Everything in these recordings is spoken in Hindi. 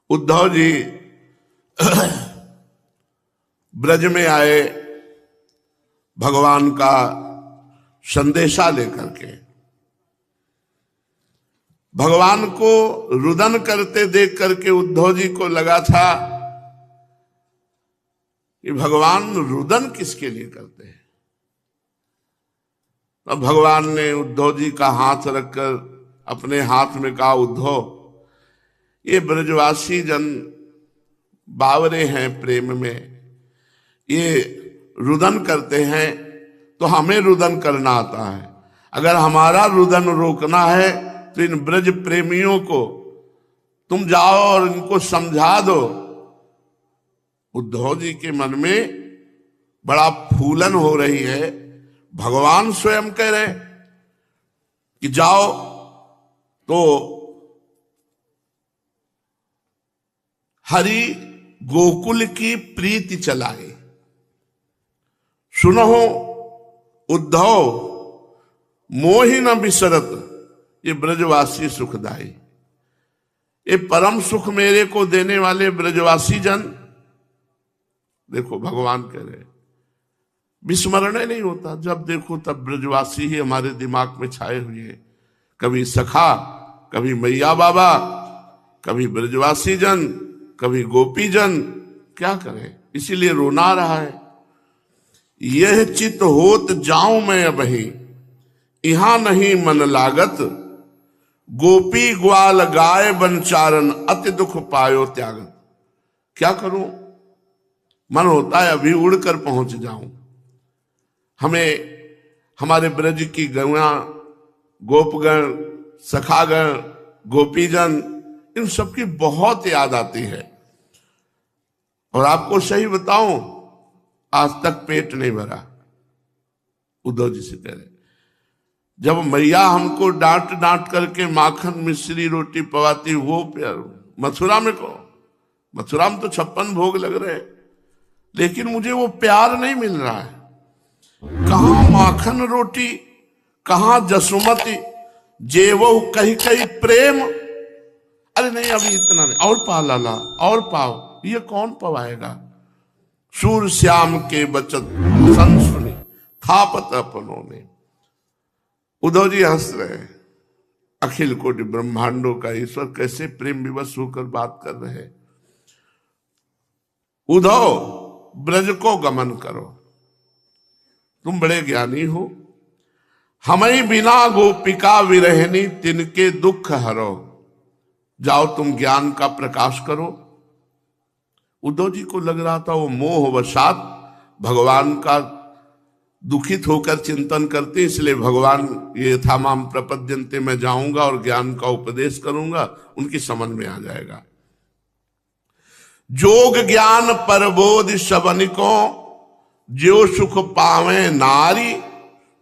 उद्धव जी ब्रज में आए भगवान का संदेशा लेकर के। भगवान को रुदन करते देख करके उद्धव जी को लगा था कि भगवान रुदन किसके लिए करते हैं। तो भगवान ने उद्धव जी का हाथ रखकर अपने हाथ में कहा, उद्धव ये ब्रजवासी जन बावरे हैं प्रेम में, ये रुदन करते हैं तो हमें रुदन करना आता है। अगर हमारा रुदन रोकना है तो इन ब्रज प्रेमियों को तुम जाओ और इनको समझा दो। उद्धव जी के मन में बड़ा फूलन हो रही है। भगवान स्वयं कह रहे कि जाओ तो हरि गोकुल की प्रीति चलाए। सुनो उद्धव मोहि न बिसरत ये ब्रजवासी सुखदाई। ये परम सुख मेरे को देने वाले ब्रजवासी जन, देखो भगवान कह रहे विस्मरण नहीं होता। जब देखो तब ब्रजवासी ही हमारे दिमाग में छाए हुए हैं। कभी सखा, कभी मैया बाबा, कभी ब्रजवासी जन, कभी गोपी जन। क्या करें, इसीलिए रोना रहा है। यह चित होत जाऊं मैं अबही, यहां नहीं मन लागत। गोपी ग्वाल गाय बनचारन, अति दुख पायो त्यागत। क्या करूं, मन होता है अभी उड़कर पहुंच जाऊं। हमें हमारे ब्रज की गौआ, गोपगण, सखागण, गोपीजन, इन सबकी बहुत याद आती है। और आपको सही बताऊं, आज तक पेट नहीं भरा। उद्धव जी से कह रहे, जब मैया हमको डांट डांट करके माखन मिश्री रोटी पवाती, वो प्यार मथुरा में को, मथुरा में तो 56 भोग लग रहे हैं, लेकिन मुझे वो प्यार नहीं मिल रहा है। कहां माखन रोटी, कहां जसुमती, जेवो कही कही प्रेम। अरे नहीं अभी इतना नहीं, और पा लाला, और पाओ। ये कौन पवाएगा। सूर श्याम के बचत सन सुनी, थापत अपनों ने। उद्धव जी हंस रहे हैं। अखिल कोटि ब्रह्मांडों का ईश्वर कैसे प्रेम विवश होकर बात कर रहे हैं। उद्धव ब्रज को गमन करो, तुम बड़े ज्ञानी हो। हमें बिना गोपिका विरहनी, तिनके दुख हरो। जाओ तुम ज्ञान का प्रकाश करो। उद्धव जी को लग रहा था वो मोह वशात भगवान का दुखित होकर चिंतन करते, इसलिए भगवान ये था माम प्रपद्यन्ते, मैं जाऊंगा और ज्ञान का उपदेश करूंगा, उनकी समझ में आ जाएगा। जोग ज्ञान परबोध सबनिको, जो सुख पावे नारी।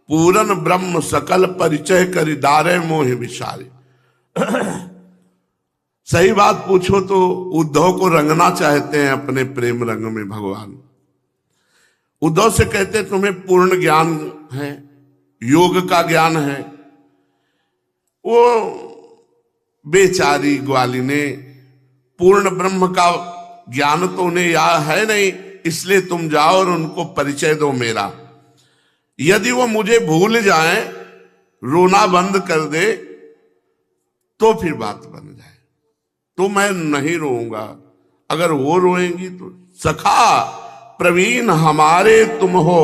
पूरन ब्रह्म सकल परिचय करि, दारे मोहि विसारी। सही बात पूछो तो उद्धव को रंगना चाहते हैं अपने प्रेम रंग में भगवान। उद्धव से कहते तुम्हें पूर्ण ज्ञान है, योग का ज्ञान है। वो बेचारी ग्वालिने पूर्ण ब्रह्म का ज्ञान तो उन्हें याद है नहीं, इसलिए तुम जाओ और उनको परिचय दो मेरा। यदि वो मुझे भूल जाए, रोना बंद कर दे, तो फिर बात बन जाए, तो मैं नहीं रोऊंगा। अगर वो रोएंगी तो सखा प्रवीण हमारे तुम हो,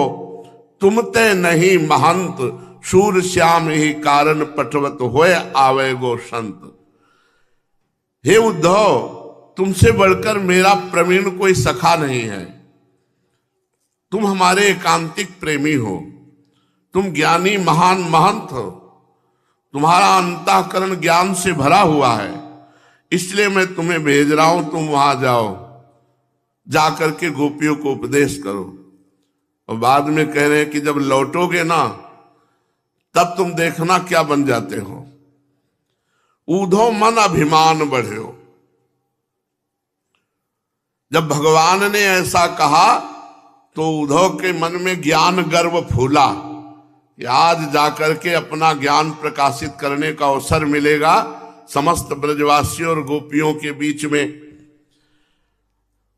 तुम ते नहीं महंत। सूर श्याम ही कारण पटवत होए आवे गो संत। हे उद्धव, तुमसे बढ़कर मेरा प्रवीण कोई सखा नहीं है। तुम हमारे एकांतिक प्रेमी हो, तुम ज्ञानी महान महंत हो। तुम्हारा अंतःकरण ज्ञान से भरा हुआ है, इसलिए मैं तुम्हें भेज रहा हूं। तुम वहां जाओ, जाकर के गोपियों को उपदेश करो। और बाद में कह रहे हैं कि जब लौटोगे ना, तब तुम देखना क्या बन जाते हो। ऊधो मन अभिमान बढ़ो। जब भगवान ने ऐसा कहा तो उद्धव के मन में ज्ञान गर्व फूला कि आज जाकर के अपना ज्ञान प्रकाशित करने का अवसर मिलेगा समस्त ब्रजवासियों और गोपियों के बीच में।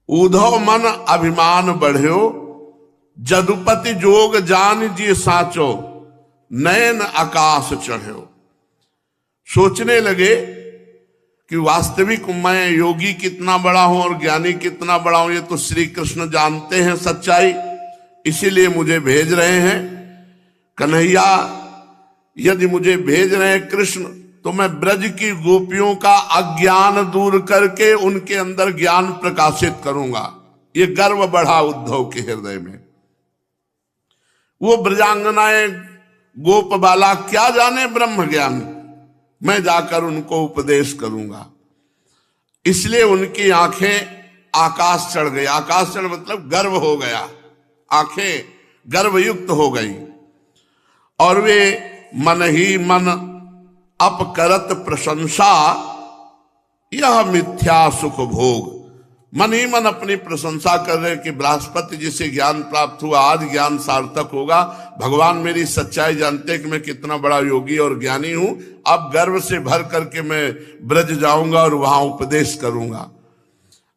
उधव मन अभिमान बढ़्यो, जदुपति जोग जान जी साचो, नयन आकाश चढ़्यो। सोचने लगे कि वास्तविक मैं योगी कितना बड़ा हूं और ज्ञानी कितना बड़ा हूं, ये तो श्री कृष्ण जानते हैं सच्चाई, इसीलिए मुझे भेज रहे हैं। कन्हैया यदि मुझे भेज रहे हैं कृष्ण, तो मैं ब्रज की गोपियों का अज्ञान दूर करके उनके अंदर ज्ञान प्रकाशित करूंगा। ये गर्व बढ़ा उद्धव के हृदय में। वो ब्रजांगनाएं गोप बाला क्या जाने ब्रह्म ज्ञान, मैं जाकर उनको उपदेश करूंगा। इसलिए उनकी आंखें आकाश चढ़ गई। आकाश चढ़ मतलब गर्व हो गया, आंखें गर्वयुक्त हो गई। और वे मन ही मन अपकरत प्रशंसा, यह मिथ्या सुख भोग। मन ही मन अपनी प्रशंसा कर रहे कि बृहस्पति जी से ज्ञान प्राप्त हुआ, आज ज्ञान सार्थक होगा। भगवान मेरी सच्चाई जानते हैं कि मैं कितना बड़ा योगी और ज्ञानी हूं। अब गर्व से भर करके मैं ब्रज जाऊंगा और वहां उपदेश करूंगा।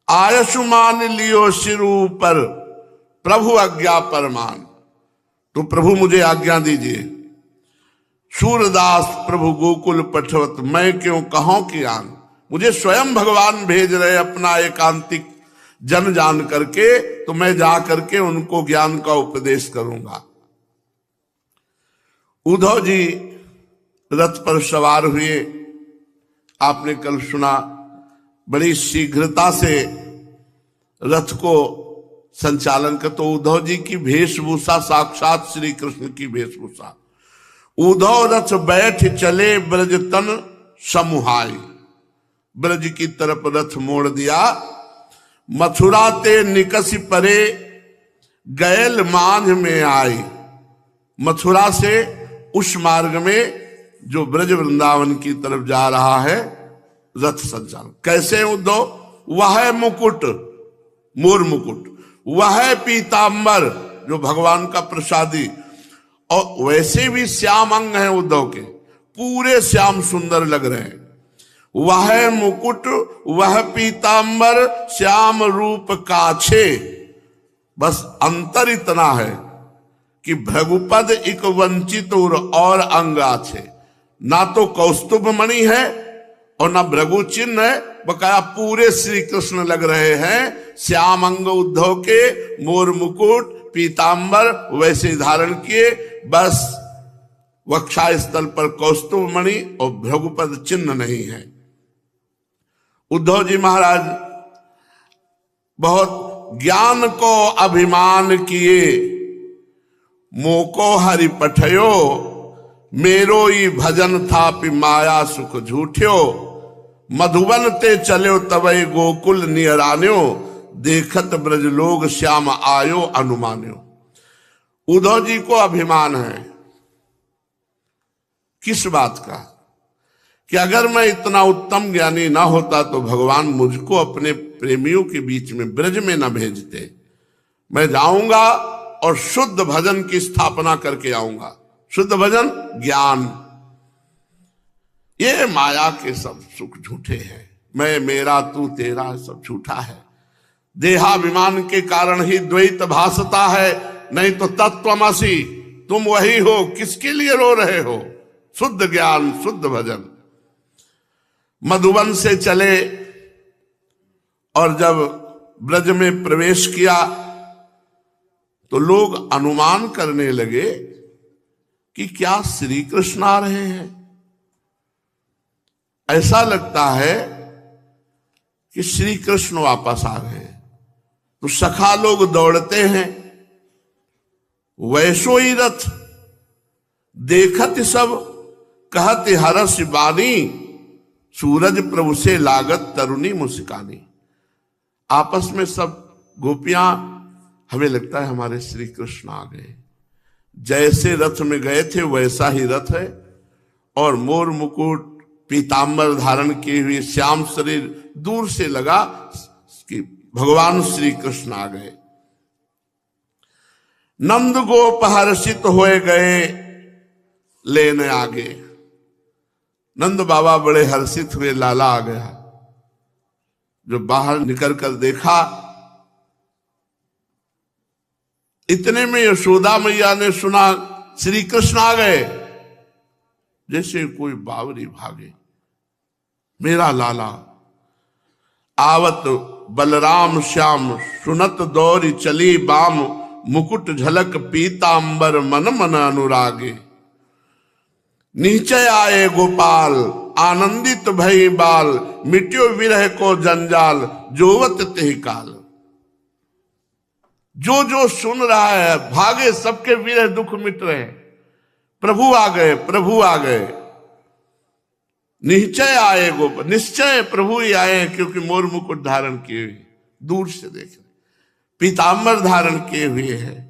आयुष्मान लियो सिरु पर, प्रभु आज्ञा परमान। तो प्रभु मुझे आज्ञा दीजिए। सूरदास प्रभु गोकुल पठवत, मैं क्यों कहूं कि आन। मुझे स्वयं भगवान भेज रहे अपना एकांतिक जन जान करके, तो मैं जा करके उनको ज्ञान का उपदेश करूंगा। उद्धव जी रथ पर सवार हुए। आपने कल सुना, बड़ी शीघ्रता से रथ को संचालन कर। तो उद्धव जी की वेशभूषा साक्षात श्री कृष्ण की वेशभूषा। उद्धव रथ बैठ चले ब्रज तन समुहाई। ब्रज की तरफ रथ मोड़ दिया। मथुरा ते निकसी परे, गैल मांझ में आई। मथुरा से उस मार्ग में जो ब्रज वृंदावन की तरफ जा रहा है रथ संचालन। कैसे उद्धव? वह मुकुट, मोर मुकुट, वह पीतांबर जो भगवान का प्रसादी, और वैसे भी श्याम अंग है उद्धव के, पूरे श्याम सुंदर लग रहे हैं। वह मुकुट वह पीतांबर, श्याम रूप काछे। बस अंतर इतना है कि भृगुपद इक वंचित और अंग आछे। ना तो कौस्तुभ मणि है और ना भृगु चिन्ह है, बकाया पूरे श्री कृष्ण लग रहे हैं। श्याम अंग उद्धव के, मोर मुकुट पीतांबर वैसे धारण किए, बस वक्षा स्थल पर कौस्तुभ मणि और भृगुपद चिन्ह नहीं है। उद्धव जी महाराज बहुत ज्ञान को अभिमान किए। मोको हरि पठयो, मेरो ही भजन था पि माया सुख झूठ्यो। मधुबन ते चलो तवै गोकुल नियरान्यो, देखत ब्रज लोग श्याम आयो अनुमान्यो। उद्धव जी को अभिमान है किस बात का? कि अगर मैं इतना उत्तम ज्ञानी ना होता तो भगवान मुझको अपने प्रेमियों के बीच में ब्रज में न भेजते। मैं जाऊंगा और शुद्ध भजन की स्थापना करके आऊंगा। शुद्ध भजन ज्ञान। ये माया के सब सुख झूठे हैं। मैं मेरा तू तेरा सब झूठा है। देहाभिमान के कारण ही द्वैत भासता है, नहीं तो तत्वमसि तुम वही हो। किसके लिए रो रहे हो? शुद्ध ज्ञान, शुद्ध भजन। मधुबन से चले और जब ब्रज में प्रवेश किया तो लोग अनुमान करने लगे कि क्या श्री कृष्ण आ रहे हैं। ऐसा लगता है कि श्री कृष्ण वापस आ गए। तो सखा लोग दौड़ते हैं, वैसो ही रथ देखत सब, कहत हरस बानी, सूरज प्रभु से लागत तरुणी मुस्कानी। आपस में सब गोपियां, हमें लगता है हमारे श्री कृष्ण आ गए। जैसे रथ में गए थे वैसा ही रथ है, और मोर मुकुट पीतांबर धारण किए हुए श्याम शरीर, दूर से लगा कि भगवान श्री कृष्ण आ गए। नंद गोप हर्षित होए गए लेने आगे। नंद बाबा बड़े हर्षित हुए, लाला आ गया। जो बाहर निकल कर देखा इतने में यशोदा मैया ने सुना श्री कृष्ण आ गए। जैसे कोई बावरी भागे, मेरा लाला। आवत बलराम श्याम सुनत दौरी चली बाम, मुकुट झलक पीतांबर मन मन अनुरागे। नीचे आए गोपाल आनंदित भई बाल, मिट्यो विरह को जंजाल जोवत तेहि काल। जो जो सुन रहा है भागे, सबके विरह दुख मिट रहे। प्रभु आ गए, प्रभु आ गए। निश्चय आए गोपाल, निश्चय प्रभु ही आए, क्योंकि मोर मुकुट धारण किए हुए, दूर से देख रहे, पीतांबर धारण किए हुए हैं।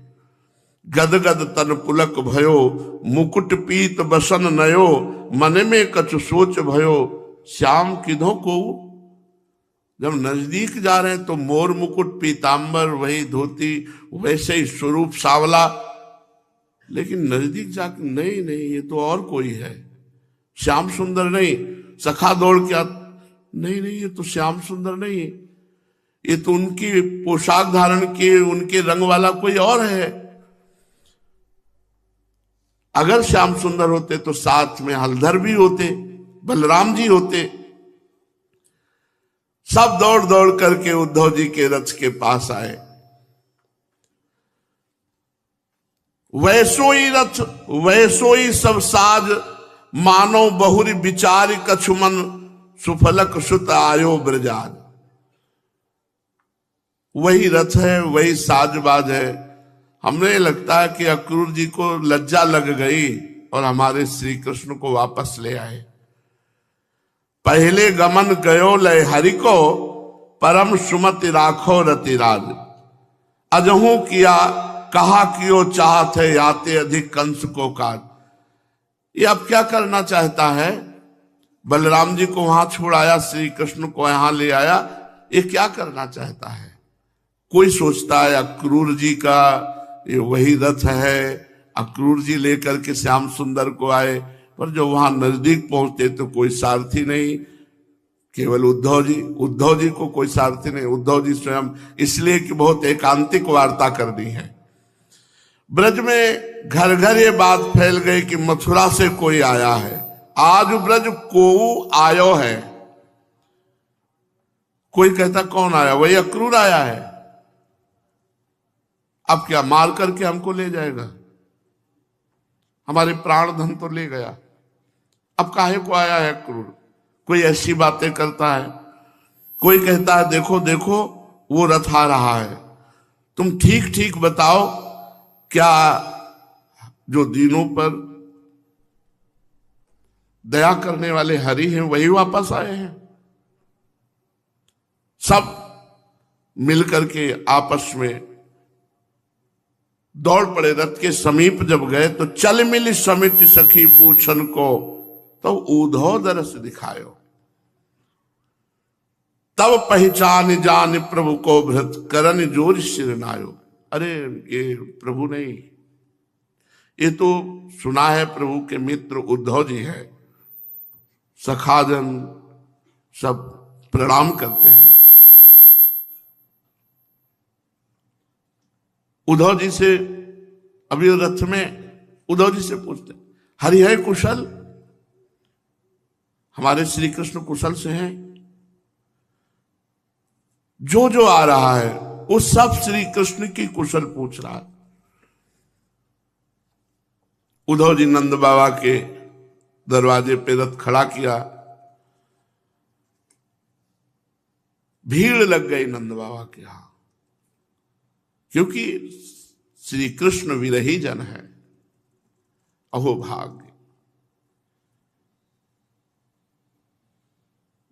गदगद तन पुलक भयो, मुकुट पीत बसन नयो, मन में कछु सोच भयो, श्याम किधो को। जब नजदीक जा रहे हैं तो मोर मुकुट पीतांबर, वही धोती, वैसे ही स्वरूप सावला। लेकिन नजदीक जाकर नहीं नहीं, ये तो और कोई है, श्याम सुंदर नहीं। सखा दौड़ के नहीं नहीं, ये तो श्याम सुंदर नहीं, ये तो उनकी पोशाक धारण किए उनके रंग वाला कोई और है। अगर श्याम सुंदर होते तो साथ में हलधर भी होते, बलराम जी होते। सब दौड़ दौड़ करके उद्धव जी के रथ के पास आए। वैसोई रथ वैसोई सब साज, मानो बहुरी विचार कछुमन, सुफलक सुत आयो ब्रजाज। वही रथ है, वही साजबाज है। हमें लगता है कि अक्रूर जी को लज्जा लग गई और हमारे श्री कृष्ण को वापस ले आए। पहले गमन गयो लय हरि को, परम सुमति राखो रतिराज। अजहू किया कहा कियो चाहत है, याते अधिक कंस को काज। ये अब क्या करना चाहता है? बलराम जी को वहां छोड़ाया, श्री कृष्ण को यहां ले आया, ये क्या करना चाहता है? कोई सोचता है अक्रूर जी का ये वही रथ है, अक्रूर जी लेकर के श्याम सुंदर को आए। पर जो वहां नजदीक पहुंचते तो कोई सारथी नहीं, केवल उद्धव जी को कोई सारथी नहीं, उद्धव जी स्वयं। इसलिए कि बहुत एकांतिक वार्ता करनी है। ब्रज में घर घर ये बात फैल गई कि मथुरा से कोई आया है, आज ब्रज को आयो है। कोई कहता कौन आया? वही अक्रूर आया है। अब क्या मार करके हमको ले जाएगा? हमारे प्राण धन तो ले गया, अब काहे को आया है अक्रूर? कोई ऐसी बातें करता है। कोई कहता है देखो देखो वो रथ आ रहा है, तुम ठीक ठीक बताओ, क्या जो दीनों पर दया करने वाले हरि हैं वही वापस आए हैं? सब मिलकर के आपस में दौड़ पड़े। रथ के समीप जब गए तो चल मिली समित सखी पूछन को, तो उद्धव दरस दिखायो। तब पहचान जान प्रभु को भृत, करन जोर सिरनायो। अरे ये प्रभु नहीं, ये तो सुना है प्रभु के मित्र उद्धव जी है। सखाजन सब प्रणाम करते हैं। उद्धव जी से अभी रथ में उद्धव जी से पूछते, हरि है कुशल? हमारे श्री कृष्ण कुशल से हैं। जो जो आ रहा है वो सब श्री कृष्ण की कुशल पूछ रहा है। उद्धव जी नंद बाबा के दरवाजे पे रथ खड़ा किया, भीड़ लग गई नंद बाबा के यहां, क्योंकि श्री कृष्ण विरही जन है। अहो भाग्य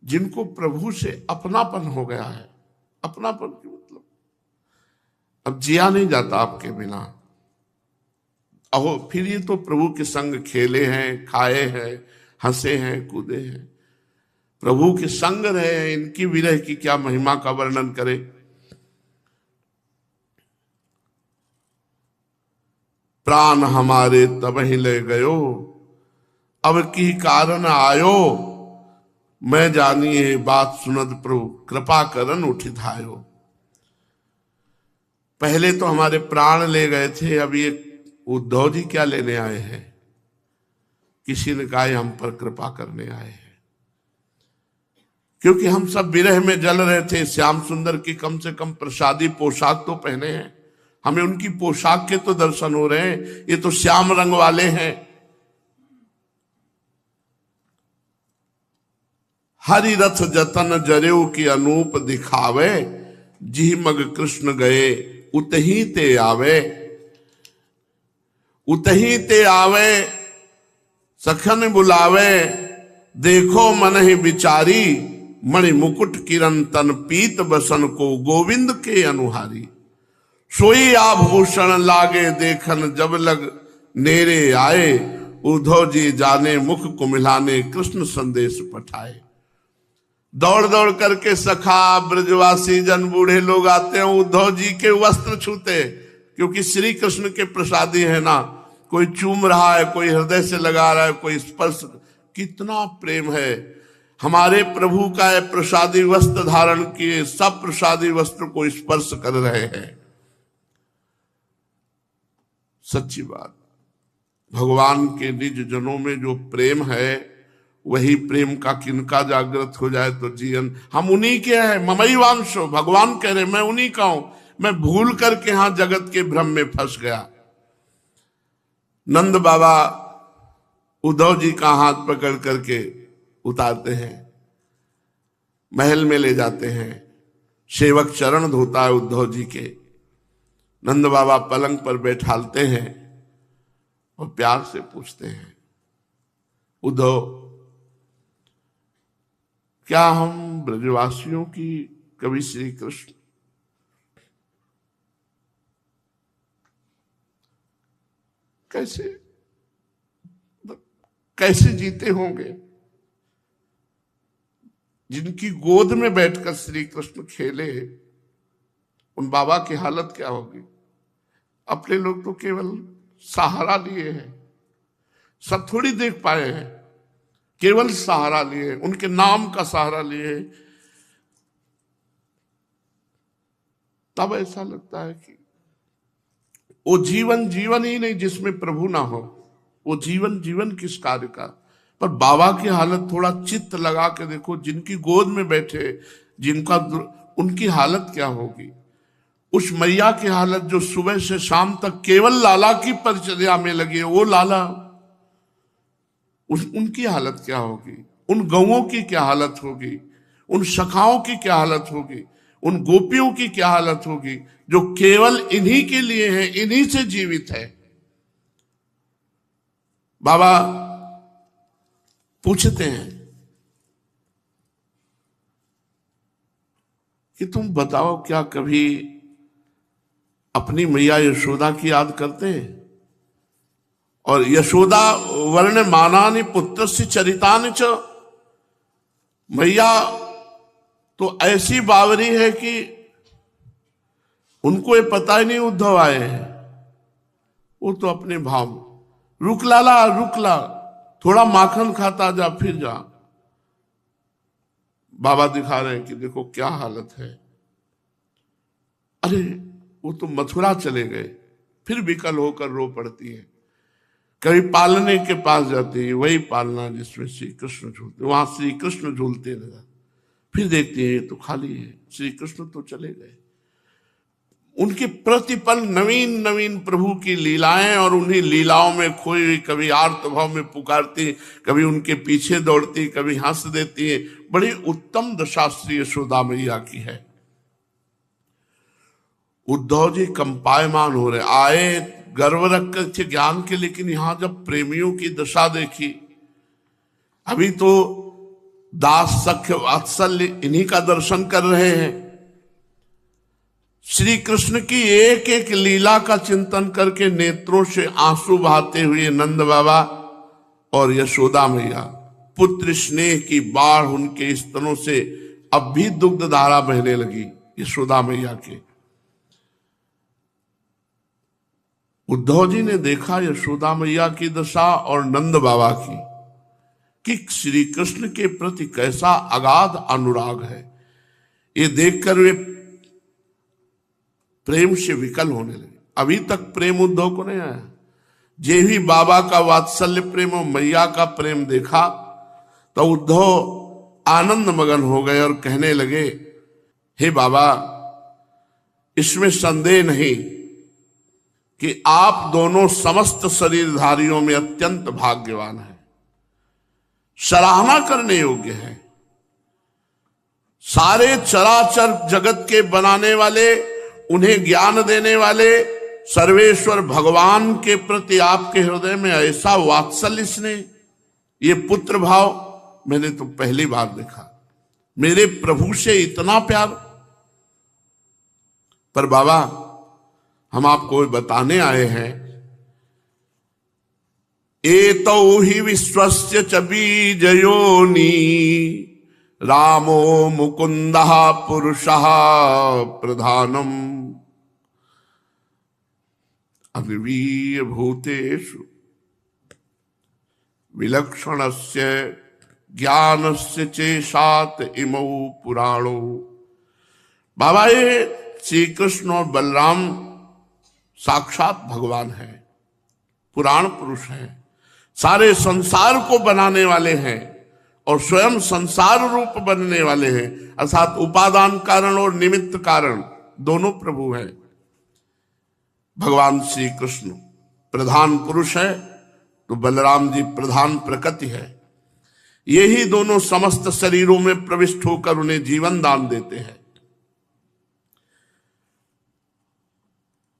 जिनको प्रभु से अपनापन हो गया है। अपनापन की मतलब अब जिया नहीं जाता आपके बिना। अहो फिर ये तो प्रभु के संग खेले हैं, खाए हैं, हंसे हैं, कूदे हैं, प्रभु के संग रहे हैं। इनकी विरह की क्या महिमा का वर्णन करें। प्राण हमारे तब ही ले गयो, अब की कारण आयो, मैं जानिए बात सुनत प्रभु, कृपा करन उठिधायो। पहले तो हमारे प्राण ले गए थे, अब ये उद्धव जी क्या लेने आए हैं? किसी ने कहा हम पर कृपा करने आए हैं, क्योंकि हम सब विरह में जल रहे थे। श्याम सुंदर की कम से कम प्रसादी पोशाक तो पहने हैं, हमें उनकी पोशाक के तो दर्शन हो रहे हैं, ये तो श्याम रंग वाले हैं। हरि रथ जतन जरेऊ की अनूप दिखावे, जी मग कृष्ण गए उतही ते आवे। उतही ते आवे सखन बुलावे, देखो मन ही विचारी, मणि मुकुट किरण तन पीत बसन को गोविंद के अनुहारी। सोई आभूषण लागे देखन जब लग नेरे आए, उद्धव जी जाने मुख को मिलाने कृष्ण संदेश पठाए। दौड़ दौड़ करके सखा ब्रजवासी जन बूढ़े लोग आते हैं, उद्धव जी के वस्त्र छूते, क्योंकि श्री कृष्ण के प्रसादी है ना, कोई चूम रहा है, कोई हृदय से लगा रहा है, कोई स्पर्श। कितना प्रेम है हमारे प्रभु का है। प्रसादी वस्त्र धारण किए, सब प्रसादी वस्त्र को स्पर्श कर रहे हैं। सच्ची बात, भगवान के निज जनों में जो प्रेम है, वही प्रेम का किनका जागृत हो जाए तो जीवन हम उन्हीं के हैं। ममई वांशो, भगवान कह रहे मैं उन्हीं का हूं। मैं भूल करके यहां जगत के भ्रम में फंस गया। नंद बाबा उद्धव जी का हाथ पकड़ करके उतारते हैं, महल में ले जाते हैं। सेवक चरण धोता है उद्धव जी के, नंद बाबा पलंग पर बैठालते हैं और प्यार से पूछते हैं, उद्धव क्या हम ब्रजवासियों की कभी श्री कृष्ण कैसे जीते होंगे? जिनकी गोद में बैठकर श्री कृष्ण खेले, उन बाबा की हालत क्या होगी? अपने लोग तो केवल सहारा लिए हैं, सब थोड़ी देख पाए हैं, केवल सहारा लिए, उनके नाम का सहारा लिए। तब ऐसा लगता है कि वो जीवन जीवन ही नहीं जिसमें प्रभु ना हो, वो जीवन जीवन किस कार्य का। पर बाबा की हालत थोड़ा चित्त लगा के देखो, जिनकी गोद में बैठे, जिनका उनकी हालत क्या होगी। उस मैया की हालत जो सुबह से शाम तक केवल लाला की परिचर्या में लगी है, वो लाला, उनकी हालत क्या होगी। उन गौओं की क्या हालत होगी, उन सखाओं की क्या हालत होगी, उन गोपियों की क्या हालत होगी, जो केवल इन्हीं के लिए है, इन्हीं से जीवित है। बाबा पूछते हैं कि तुम बताओ क्या कभी अपनी मैया यशोदा की याद करते हैं? और यशोदा वर्ण मानानि पुत्र से चरितानि च, मैया तो ऐसी बावरी है कि उनको ये पता ही नहीं उद्धव आए हैं। वो तो अपने भाव, रुक लाला रुक ला, थोड़ा माखन खाता जा फिर जा। बाबा दिखा रहे हैं कि देखो क्या हालत है। अरे वो तो मथुरा चले गए, फिर विकल होकर रो पड़ती है। कभी पालने के पास जाती है, वही पालना जिसमें श्री कृष्ण झूलते, वहां श्री कृष्ण झूलते रहे। फिर देखती है ये तो खाली है, श्री कृष्ण तो चले गए। उनके प्रतिपल नवीन नवीन प्रभु की लीलाएं, और उन्हीं लीलाओं में खोई हुई, कभी आर्तभाव में पुकारती, कभी उनके पीछे दौड़ती, कभी हंस देती है। बड़ी उत्तम दशा श्री यशोदा मैया की है। उद्धव जी कंपायमान हो रहे, आए गर्व रख कर ज्ञान के, लेकिन यहां जब प्रेमियों की दशा देखी, अभी तो दास सख्य वात्सल्य इन्हीं का दर्शन कर रहे हैं। श्री कृष्ण की एक एक लीला का चिंतन करके नेत्रों से आंसू बहाते हुए नंद बाबा और यशोदा मैया, पुत्र स्नेह की बाढ़ उनके स्तनों से अब भी दुग्ध धारा बहने लगी यशोदा मैया के। उद्धव जी ने देखा यशोदा मैया की दशा और नंद बाबा की, कि श्री कृष्ण के प्रति कैसा अगाध अनुराग है। ये देखकर वे प्रेम से विकल होने लगे। अभी तक प्रेम उद्धव को नहीं आया। जे ही बाबा का वात्सल्य प्रेम और मैया का प्रेम देखा तो उद्धव आनंद मगन हो गए और कहने लगे, हे बाबा, इसमें संदेह नहीं कि आप दोनों समस्त शरीरधारियों में अत्यंत भाग्यवान हैं, सराहना करने योग्य हैं। सारे चराचर जगत के बनाने वाले, उन्हें ज्ञान देने वाले सर्वेश्वर भगवान के प्रति आपके हृदय में ऐसा वात्सल्य स्नेह, ये पुत्र भाव मैंने तो पहली बार देखा। मेरे प्रभु से इतना प्यार। पर बाबा, हम आपको बताने आए हैं, एतौ हि विश्वस्य च बीजयोनि रामो मुकुंदः पुरुषः प्रधानम अविवीय भूतेषु विलक्षणस्य ज्ञानस्य चेशात इमौ पुराणो। बाबा, ये श्री कृष्ण और बलराम साक्षात भगवान हैं, पुराण पुरुष हैं, सारे संसार को बनाने वाले हैं और स्वयं संसार रूप बनने वाले हैं, अर्थात उपादान कारण और निमित्त कारण दोनों प्रभु हैं। भगवान श्री कृष्ण प्रधान पुरुष है तो बलराम जी प्रधान प्रकृति है। यही दोनों समस्त शरीरों में प्रविष्ट होकर उन्हें जीवन दान देते हैं।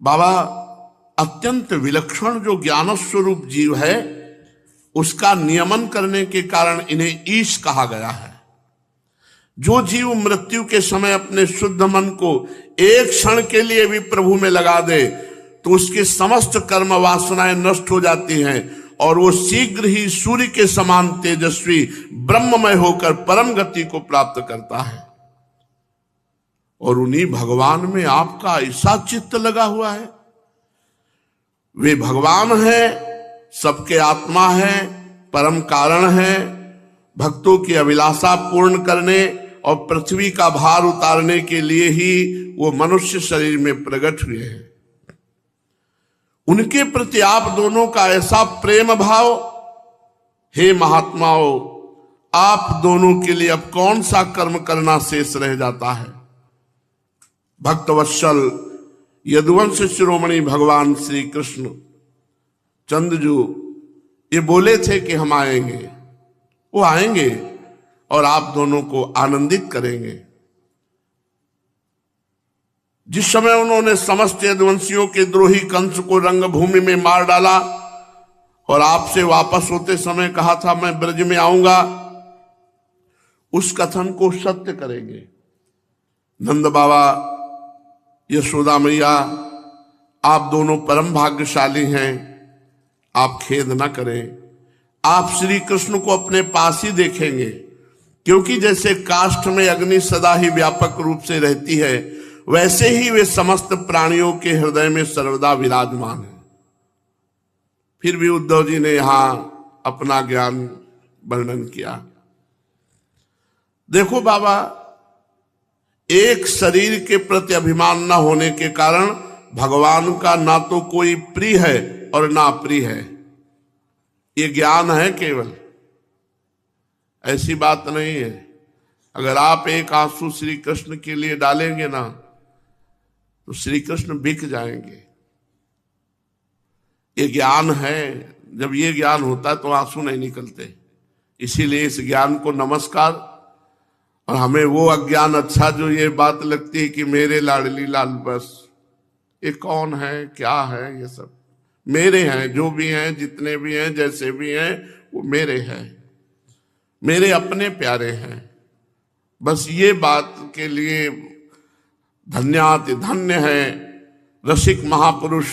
बाबा, अत्यंत विलक्षण जो ज्ञान स्वरूप जीव है, उसका नियमन करने के कारण इन्हें ईश कहा गया है। जो जीव मृत्यु के समय अपने शुद्ध मन को एक क्षण के लिए भी प्रभु में लगा दे तो उसकी समस्त कर्म वासनाएं नष्ट हो जाती हैं और वो शीघ्र ही सूर्य के समान तेजस्वी ब्रह्ममय होकर परम गति को प्राप्त करता है। और उन्हीं भगवान में आपका ऐसा चित्त लगा हुआ है। वे भगवान हैं, सबके आत्मा है, परम कारण है, भक्तों की अभिलाषा पूर्ण करने और पृथ्वी का भार उतारने के लिए ही वो मनुष्य शरीर में प्रकट हुए हैं। उनके प्रति आप दोनों का ऐसा प्रेम भाव, हे महात्माओं, आप दोनों के लिए अब कौन सा कर्म करना शेष रह जाता है। भक्तवत्सल यदुवंश शिरोमणि भगवान श्री कृष्ण चंद्रजू ये बोले थे कि हम आएंगे, वो आएंगे और आप दोनों को आनंदित करेंगे। जिस समय उन्होंने समस्त यदुवंशियों के द्रोही कंस को रंगभूमि में मार डाला और आपसे वापस होते समय कहा था मैं ब्रज में आऊंगा, उस कथन को सत्य करेंगे। नंद बाबा, यशोदा मैया, आप दोनों परम भाग्यशाली हैं, आप खेद न करें। आप श्री कृष्ण को अपने पास ही देखेंगे, क्योंकि जैसे काष्ठ में अग्नि सदा ही व्यापक रूप से रहती है, वैसे ही वे समस्त प्राणियों के हृदय में सर्वदा विराजमान है। फिर भी उद्धव जी ने यहां अपना ज्ञान वर्णन किया। देखो बाबा, एक शरीर के प्रति अभिमान न होने के कारण भगवान का ना तो कोई प्रिय है और ना प्रिय है। ये ज्ञान है केवल, ऐसी बात नहीं है। अगर आप एक आंसू श्री कृष्ण के लिए डालेंगे ना तो श्री कृष्ण बिक जाएंगे। ये ज्ञान है। जब ये ज्ञान होता है तो आंसू नहीं निकलते। इसीलिए इस ज्ञान को नमस्कार। और हमें वो अज्ञान अच्छा जो ये बात लगती है कि मेरे लाडली लाल, बस ये कौन है, क्या है, ये सब मेरे हैं। जो भी हैं, जितने भी हैं, जैसे भी हैं, वो मेरे हैं, मेरे अपने प्यारे हैं। बस ये बात के लिए धन्याति धन्य है रसिक महापुरुष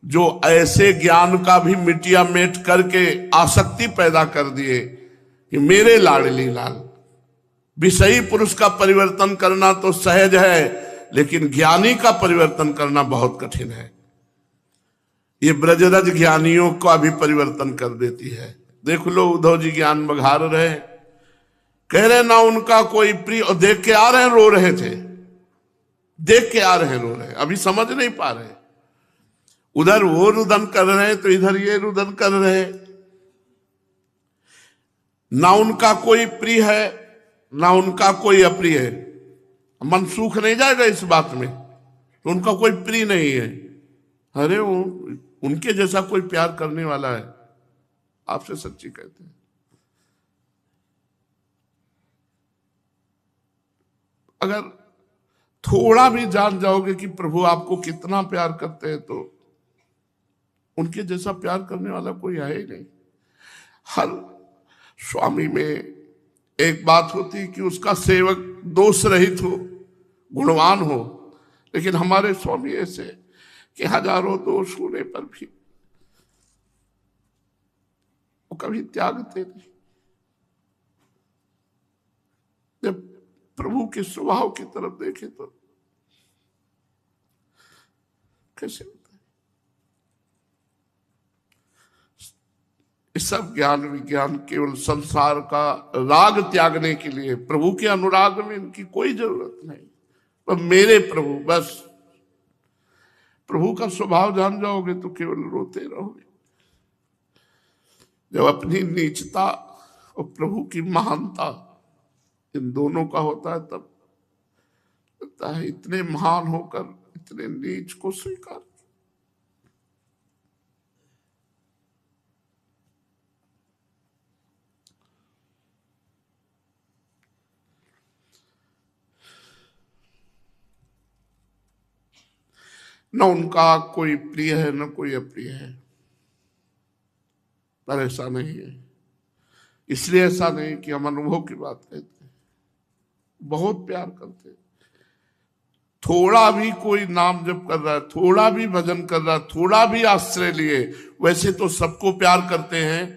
जो ऐसे ज्ञान का भी मिटिया मेट करके आसक्ति पैदा कर दिए कि मेरे लाडली लाल। विषयी पुरुष का परिवर्तन करना तो सहज है, लेकिन ज्ञानी का परिवर्तन करना बहुत कठिन है। ये ब्रजरज ज्ञानियों का भी परिवर्तन कर देती है। देख लो, उद्धव जी ज्ञान बघार रहे, कह रहे ना उनका कोई प्रिय, और देख के आ रहे हैं, रो रहे थे। देख के आ रहे रो रहे, अभी समझ नहीं पा रहे। उधर वो रुदन कर रहे हैं तो इधर ये रुदन कर रहे हैं। ना उनका कोई प्रिय है ना उनका कोई अप्रिय है। मन सूख नहीं जाएगा इस बात में, तो उनका कोई प्रिय नहीं है। अरे वो उनके जैसा कोई प्यार करने वाला है, आपसे सच्ची कहते हैं। अगर थोड़ा भी जान जाओगे कि प्रभु आपको कितना प्यार करते हैं, तो उनके जैसा प्यार करने वाला कोई है ही नहीं। हर स्वामी में एक बात होती कि उसका सेवक दोष रहित हो, गुणवान हो, लेकिन हमारे स्वामी ऐसे कि हजारों दोष होने पर भी वो कभी त्यागते नहीं। जब प्रभु के स्वभाव की तरफ देखे तो कैसे होता है? इस सब ज्ञान विज्ञान केवल संसार का राग त्यागने के लिए, प्रभु के अनुराग में इनकी कोई जरूरत नहीं। पर मेरे प्रभु, बस प्रभु का स्वभाव जान जाओगे तो केवल रोते रहोगे। जब अपनी नीचता और प्रभु की महानता इन दोनों का होता है, तब लगता है इतने महान होकर इतने नीच को स्वीकार। न उनका कोई प्रिय है न कोई अप्रिय है, पर ऐसा नहीं है। इसलिए ऐसा नहीं कि हम अनुभव की बात कहते हैं, बहुत प्यार करते हैं। थोड़ा भी कोई नाम जप कर रहा है, थोड़ा भी भजन कर रहा है, थोड़ा भी आश्रय लिए, वैसे तो सबको प्यार करते हैं,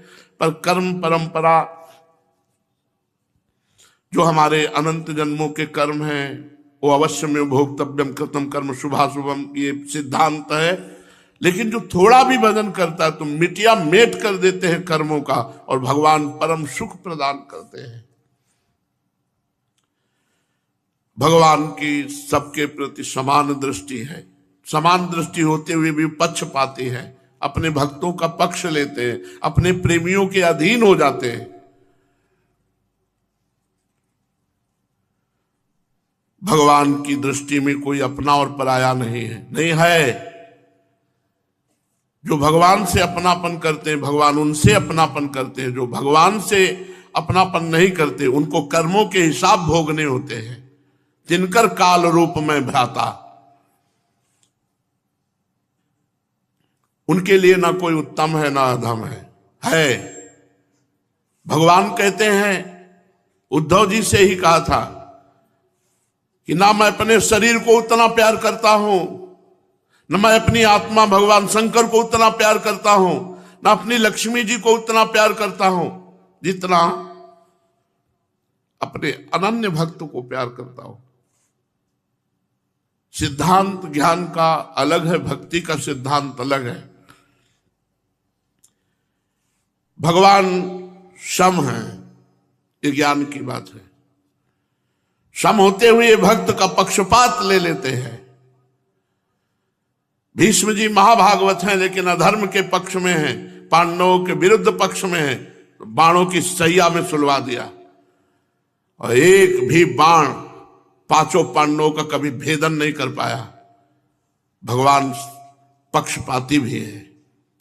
पर कर्म परंपरा जो हमारे अनंत जन्मों के कर्म हैं, वो अवश्य में भोक्तव्यम कृतम कर्म शुभाशुभम, ये सिद्धांत है। लेकिन जो थोड़ा भी भजन करता है तो मिटिया मेट कर देते हैं कर्मों का, और भगवान परम सुख प्रदान करते हैं। भगवान की सबके प्रति समान दृष्टि है, समान दृष्टि होते हुए भी पक्षपाती है, अपने भक्तों का पक्ष लेते हैं, अपने प्रेमियों के अधीन हो जाते हैं। भगवान की दृष्टि में कोई अपना और पराया नहीं है, नहीं है। जो भगवान से अपनापन करते हैं, भगवान उनसे अपनापन करते हैं। जो भगवान से अपनापन नहीं करते, उनको कर्मों के हिसाब भोगने होते हैं। तिनकर काल रूप में भ्राता, उनके लिए ना कोई उत्तम है ना अधम है। भगवान कहते हैं, उद्धव जी से ही कहा था कि ना मैं अपने शरीर को उतना प्यार करता हूं, न मैं अपनी आत्मा भगवान शंकर को उतना प्यार करता हूं, न अपनी लक्ष्मी जी को उतना प्यार करता हूं जितना अपने अनन्य भक्त को प्यार करता हूं। सिद्धांत ज्ञान का अलग है, भक्ति का सिद्धांत अलग है। भगवान सम है, ये ज्ञान की बात है। सम होते हुए भक्त का पक्षपात ले लेते हैं। भीष्म जी महाभागवत हैं, लेकिन अधर्म के पक्ष में हैं, पांडवों के विरुद्ध पक्ष में हैं, तो बाणों की सैया में सुलवा दिया, और एक भी बाण पांचों पांडवों का कभी भेदन नहीं कर पाया। भगवान पक्षपाती भी है,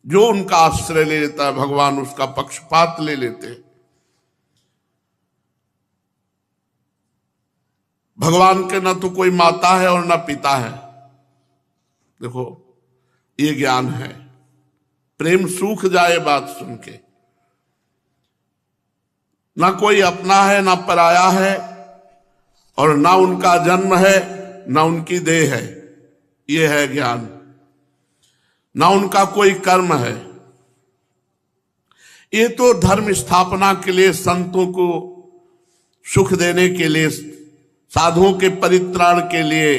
जो उनका आश्रय ले लेता है भगवान उसका पक्षपात ले लेते हैं। भगवान के न तो कोई माता है और न पिता है। देखो, ये ज्ञान है। प्रेम सूख जाए बात सुन के। ना कोई अपना है ना पराया है, और ना उनका जन्म है ना उनकी देह है, ये है ज्ञान। ना उनका कोई कर्म है। ये तो धर्म स्थापना के लिए, संतों को सुख देने के लिए, साधुओं के परित्राण के लिए,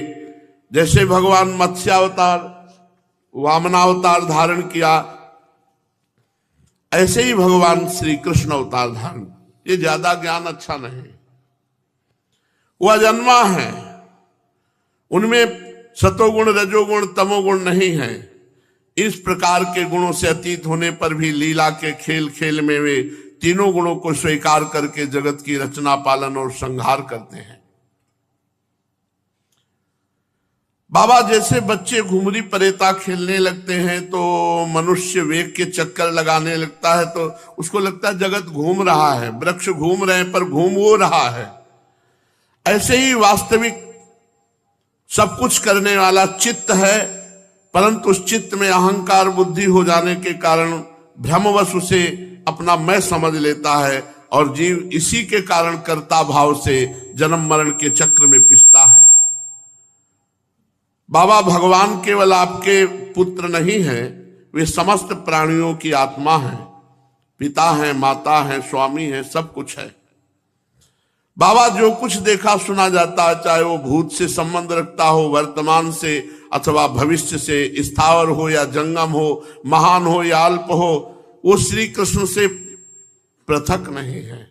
जैसे भगवान मत्स्यावतार वामनावतार धारण किया, ऐसे ही भगवान श्री कृष्ण अवतार धारण। ये ज्यादा ज्ञान अच्छा नहीं। वो अजन्मा है, उनमें सतोगुण, रजोगुण, तमोगुण नहीं है। इस प्रकार के गुणों से अतीत होने पर भी लीला के खेल खेल में वे तीनों गुणों को स्वीकार करके जगत की रचना, पालन और संहार करते हैं। बाबा जैसे बच्चे घुमरी परेता खेलने लगते हैं तो मनुष्य वेग के चक्कर लगाने लगता है, तो उसको लगता है जगत घूम रहा है, वृक्ष घूम रहे हैं, पर घूम वो रहा है। ऐसे ही वास्तविक सब कुछ करने वाला चित्त है, परंतु उस चित्त में अहंकार बुद्धि हो जाने के कारण भ्रमवश उसे अपना मैं समझ लेता है और जीव इसी के कारण कर्ता भाव से जन्म मरण के चक्र में पिसता है। बाबा भगवान केवल आपके पुत्र नहीं हैं, वे समस्त प्राणियों की आत्मा हैं, पिता हैं, माता हैं, स्वामी हैं, सब कुछ है। बाबा जो कुछ देखा सुना जाता है, चाहे वो भूत से संबंध रखता हो, वर्तमान से अथवा भविष्य से, स्थावर हो या जंगम हो, महान हो या अल्प हो, वो श्री कृष्ण से पृथक नहीं है,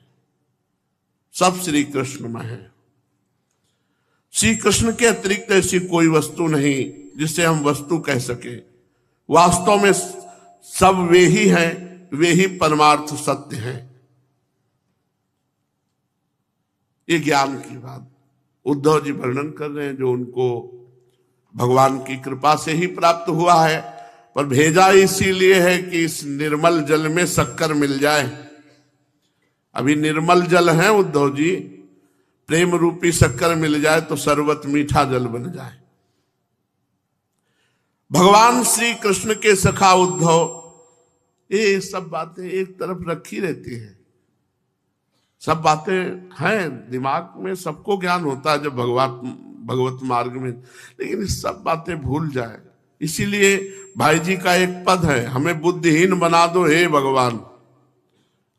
सब श्री कृष्ण में है। श्री कृष्ण के अतिरिक्त ऐसी कोई वस्तु नहीं जिसे हम वस्तु कह सके। वास्तव में सब वे ही हैं, वे ही परमार्थ सत्य हैं। ये ज्ञान की बात उद्धव जी वर्णन कर रहे हैं, जो उनको भगवान की कृपा से ही प्राप्त हुआ है, पर भेजा इसीलिए है कि इस निर्मल जल में शक्कर मिल जाए। अभी निर्मल जल है उद्धव जी, प्रेम रूपी शक्कर मिल जाए तो सर्वत मीठा जल बन जाए। भगवान श्री कृष्ण के सखा उद्धव, ये सब बातें एक तरफ रखी रहती हैं। सब बातें हैं दिमाग में, सबको ज्ञान होता है जब भगवत मार्ग में, लेकिन सब बातें भूल जाए। इसीलिए भाई जी का एक पद है, हमें बुद्धिहीन बना दो हे भगवान।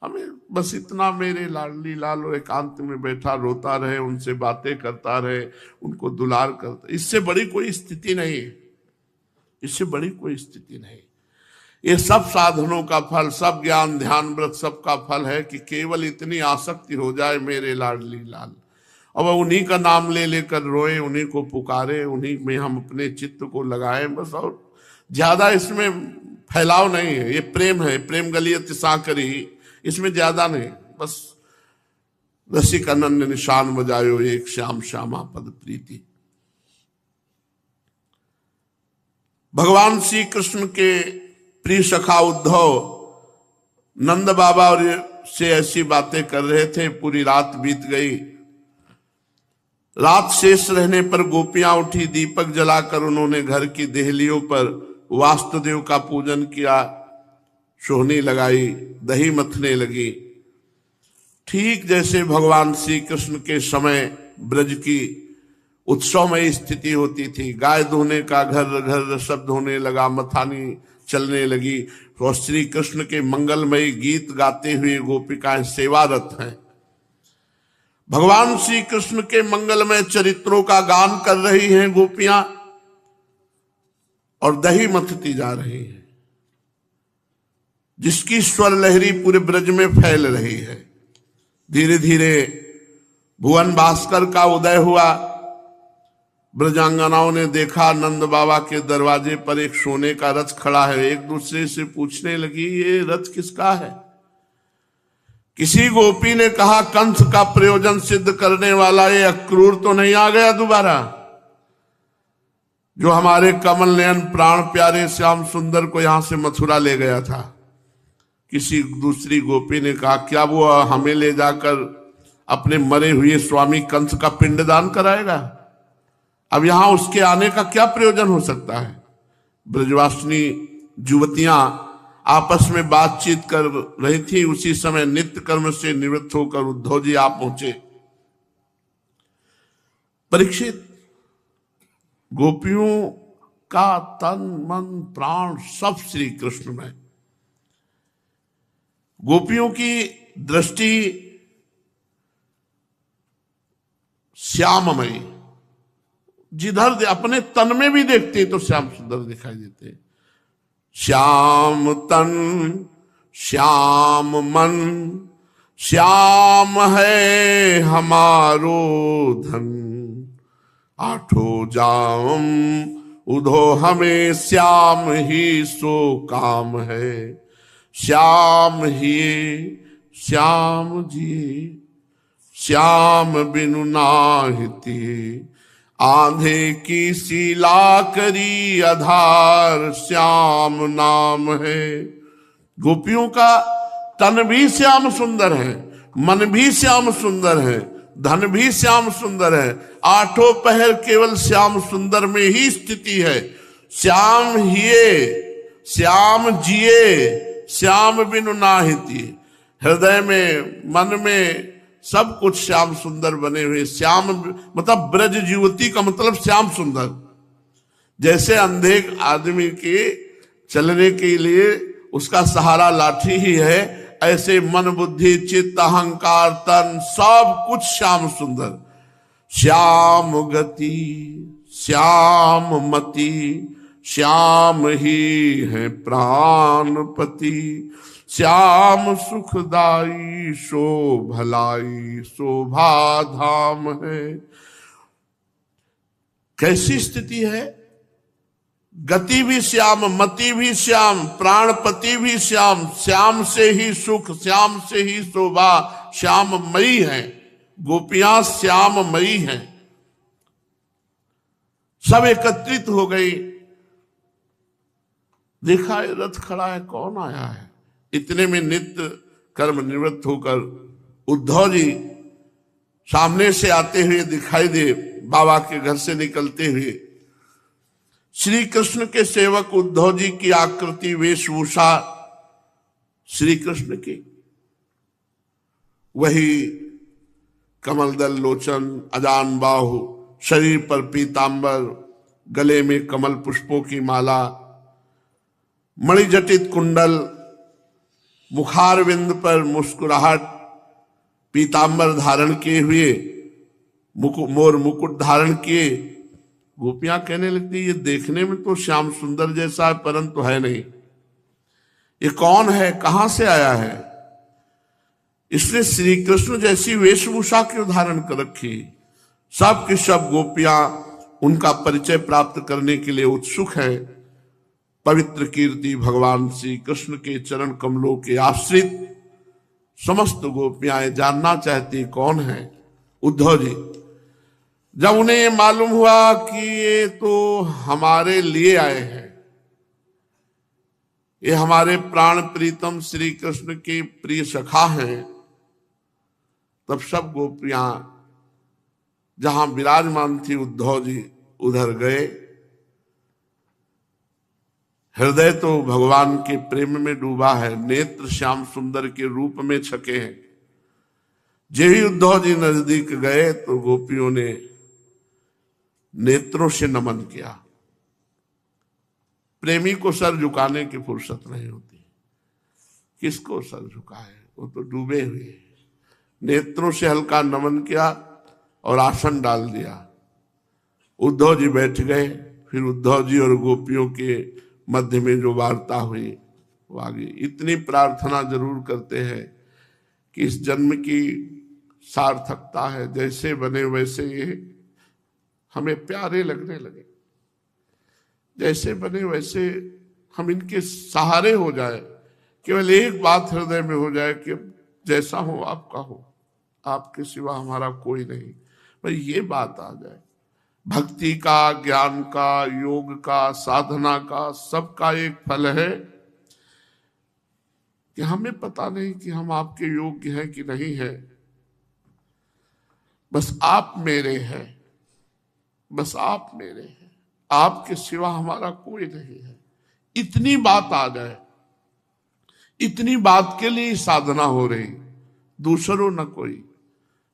हमें बस इतना, मेरे लाडली लालो एकांत में बैठा रोता रहे, उनसे बातें करता रहे, उनको दुलार करता, इससे बड़ी कोई स्थिति नहीं है, इससे बड़ी कोई स्थिति नहीं। ये सब साधनों का फल, सब ज्ञान ध्यान व्रत सबका फल है कि केवल इतनी आसक्ति हो जाए मेरे लाडली लाल, और वह उन्हीं का नाम ले लेकर रोए, उन्हीं को पुकारे, उन्हीं में हम अपने चित्त को लगाएं बस। और ज्यादा इसमें फैलाव नहीं है, ये प्रेम है, प्रेम गलियत साकरी, इसमें ज्यादा नहीं, बस रसिक अनन्य निशान बजायो एक श्याम श्यामा पद प्रीति। भगवान श्री कृष्ण के प्रिय सखा उद्धव नंद बाबा और से ऐसी बातें कर रहे थे। पूरी रात बीत गई। रात शेष रहने पर गोपियां उठी, दीपक जलाकर उन्होंने घर की देहलियों पर वास्तुदेव का पूजन किया, सोहनी लगाई, दही मथने लगी। ठीक जैसे भगवान श्री कृष्ण के समय ब्रज की उत्सवमयी स्थिति होती थी। गाय धोने का घर घर शब्द होने लगा, मथानी चलने लगी, और श्री कृष्ण के मंगलमयी गीत गाते हुए गोपिकाएं सेवारत हैं। भगवान श्री कृष्ण के मंगलमय चरित्रों का गान कर रही हैं गोपियां, और दही मथती जा रही हैं, जिसकी स्वर लहरी पूरे ब्रज में फैल रही है। धीरे धीरे भुवन भास्कर का उदय हुआ। ब्रजांगनाओं ने देखा नंद बाबा के दरवाजे पर एक सोने का रथ खड़ा है। एक दूसरे से पूछने लगी, ये रथ किसका है? किसी गोपी ने कहा, कंस का प्रयोजन सिद्ध करने वाला ये अक्रूर तो नहीं आ गया दोबारा, जो हमारे कमल नयन प्राण प्यारे श्याम सुंदर को यहां से मथुरा ले गया था? किसी दूसरी गोपी ने कहा, क्या वो हमें ले जाकर अपने मरे हुए स्वामी कंस का पिंडदान कराएगा? अब यहां उसके आने का क्या प्रयोजन हो सकता है? ब्रजवासिनी युवतियां आपस में बातचीत कर रही थी। उसी समय नित्य कर्म से निवृत्त होकर उद्धव जी आप पहुंचे। परीक्षित, गोपियों का तन मन प्राण सब श्री कृष्ण में। गोपियों की दृष्टि श्याममयी, जिधर अपने तन में भी देखते हैं तो श्याम सुंदर दिखाई देते हैं। श्याम तन श्याम मन श्याम है हमारो धन, आठो जाम उधो हमें श्याम ही सो काम है। श्याम ही श्याम जी श्याम बिनु नाहिती, आंधे की सीला करी आधार श्याम नाम है। गोपियों का तन भी श्याम सुंदर है, मन भी श्याम सुंदर है, धन भी श्याम सुंदर है। आठों पहर केवल श्याम सुंदर में ही स्थिति है। श्याम हिये श्याम जिए श्याम बिनु नाहिती। हृदय में मन में सब कुछ श्याम सुंदर बने हुए। श्याम मतलब ब्रज युवती का मतलब श्याम सुंदर। जैसे अंधे आदमी के चलने के लिए उसका सहारा लाठी ही है, ऐसे मन बुद्धि चित्त अहंकार तन सब कुछ श्याम सुंदर। श्याम गति श्याम मति श्याम ही है प्राणपति। श्याम सुखदाई सो भलाई शोभा धाम है। कैसी स्थिति है? गति भी श्याम, मति भी श्याम, प्राणपति भी श्याम। श्याम से ही सुख, श्याम से ही शोभा, श्याममयी है। गोपियां श्याममयी हैं। सब एकत्रित हो गई। देखा रथ खड़ा है, कौन आया है? इतने में नित्य कर्म निवृत्त होकर उद्धव जी सामने से आते हुए दिखाई दे। बाबा के घर से निकलते हुए श्री कृष्ण के सेवक उद्धव जी की आकृति वेशभूषा श्री कृष्ण की, वही कमलदल लोचन, अजान बाहु, शरीर पर पीतांबर, गले में कमल पुष्पों की माला, मणिजटित कुंडल, मुखारविंद पर मुस्कुराहट, पीतांबर धारण किए हुए, मोर मुकुट धारण किए। गोपियां कहने लगती ये देखने में तो श्याम सुंदर जैसा है, परंतु है नहीं। ये कौन है, कहां से आया है? इसने श्री कृष्ण जैसी वेशभूषा क्यों धारण कर रखी? सब की सब गोपियां उनका परिचय प्राप्त करने के लिए उत्सुक है। पवित्र कीर्ति भगवान श्री कृष्ण के चरण कमलों के आश्रित समस्त गोपियां जानना चाहती कौन है उद्धव जी। जब उन्हें ये मालूम हुआ कि ये तो हमारे लिए आए हैं, ये हमारे प्राण प्रीतम श्री कृष्ण के प्रिय सखा हैं, तब सब गोपियां जहां विराजमान थी उद्धव जी उधर गए। हृदय तो भगवान के प्रेम में डूबा है, नेत्र श्याम सुंदर के रूप में छके हैं। जब ही उद्धव जी नजदीक गए तो गोपियों ने नेत्रों से नमन किया। प्रेमी को सर झुकाने की फुर्सत नहीं होती। किसको सर झुकाए, वो तो डूबे हुए। नेत्रों से हल्का नमन किया और आसन डाल दिया। उद्धव जी बैठ गए। फिर उद्धव जी और गोपियों के मध्य में जो वार्ता हुई वो आगे। इतनी प्रार्थना जरूर करते हैं कि इस जन्म की सार्थकता है, जैसे बने वैसे ये हमें प्यारे लगने लगे, जैसे बने वैसे हम इनके सहारे हो जाए। केवल एक बात हृदय में हो जाए कि जैसा हो आपका हो, आपके सिवा हमारा कोई नहीं। भाई ये बात आ जाए। भक्ति का, ज्ञान का, योग का, साधना का, सबका एक फल है कि हमें पता नहीं कि हम आपके योग्य हैं कि नहीं है। बस आप मेरे हैं, बस आप मेरे हैं, आपके सिवा हमारा कोई नहीं है। इतनी बात आ जाए, इतनी बात के लिए साधना हो रही। दूसरों न कोई,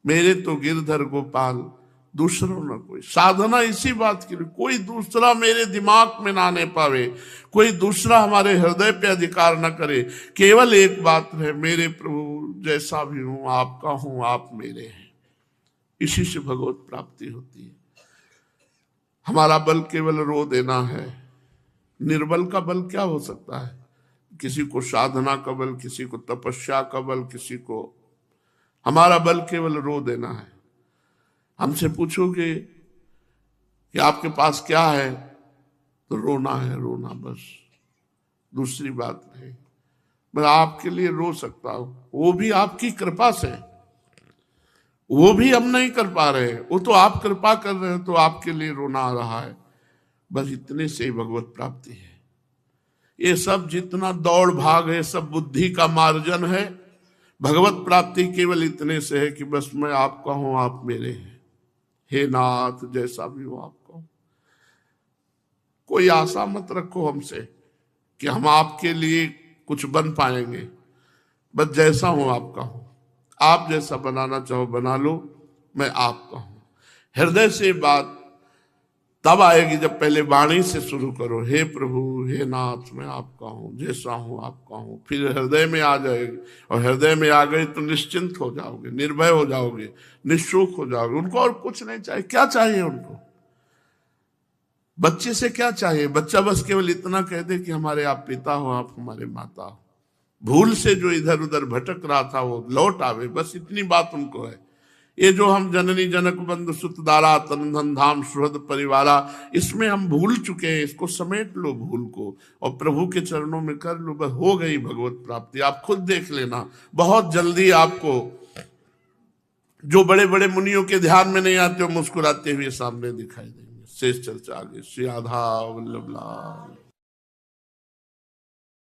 मेरे तो गिरधर गोपाल, दूसरों न कोई। साधना इसी बात के लिए, कोई दूसरा मेरे दिमाग में ना आने पावे, कोई दूसरा हमारे हृदय पे अधिकार न करे। केवल एक बात है, मेरे प्रभु जैसा भी हूं आपका हूं, आप मेरे हैं। इसी से भगवत प्राप्ति होती है। हमारा बल केवल रो देना है। निर्बल का बल क्या हो सकता है? किसी को साधना का बल, किसी को तपस्या का बल, किसी को। हमारा बल केवल रो देना है। हमसे पूछोगे कि आपके पास क्या है, तो रोना है, रोना बस, दूसरी बात नहीं। मैं आपके लिए रो सकता हूं, वो भी आपकी कृपा से, वो भी हम नहीं कर पा रहे, वो तो आप कृपा कर रहे हो, तो आपके लिए रोना आ रहा है। बस इतने से ही भगवत प्राप्ति है। ये सब जितना दौड़ भाग है, सब बुद्धि का मार्जन है। भगवत प्राप्ति केवल इतने से है कि बस मैं आपका हूं, आप मेरे हैं। हे नाथ, जैसा भी हो आपका हूं। कोई आशा मत रखो हमसे कि हम आपके लिए कुछ बन पाएंगे। बस जैसा हूं आपका हूं, आप जैसा बनाना चाहो बना लो, मैं आपका हूं। हृदय से बात तब आएगी जब पहले वाणी से शुरू करो, हे प्रभु, हे नाथ, मैं आपका हूं, जैसा हूं आपका हूं। फिर हृदय में आ जाएगी, और हृदय में आ गई तो निश्चिंत हो जाओगे, निर्भय हो जाओगे, निःशुक हो जाओगे। उनको और कुछ नहीं चाहिए। क्या चाहिए उनको? बच्चे से क्या चाहिए? बच्चा बस केवल इतना कह दे कि हमारे आप पिता हो, आप हमारे माता हो। भूल से जो इधर उधर भटक रहा था वो लौट आवे, बस इतनी बात उनको है। ये जो हम जननी जनक बंधु सुत दारा तन धन धाम सुहृद परिवारा, इसमें हम भूल चुके हैं। इसको समेट लो भूल को, और प्रभु के चरणों में कर लो, बस हो गई भगवत प्राप्ति। आप खुद देख लेना, बहुत जल्दी आपको जो बड़े बड़े मुनियों के ध्यान में नहीं आते, वो मुस्कुराते हुए सामने दिखाई देंगे। शेष चर्चा आगे। श्री राधा वल्लभ लाल।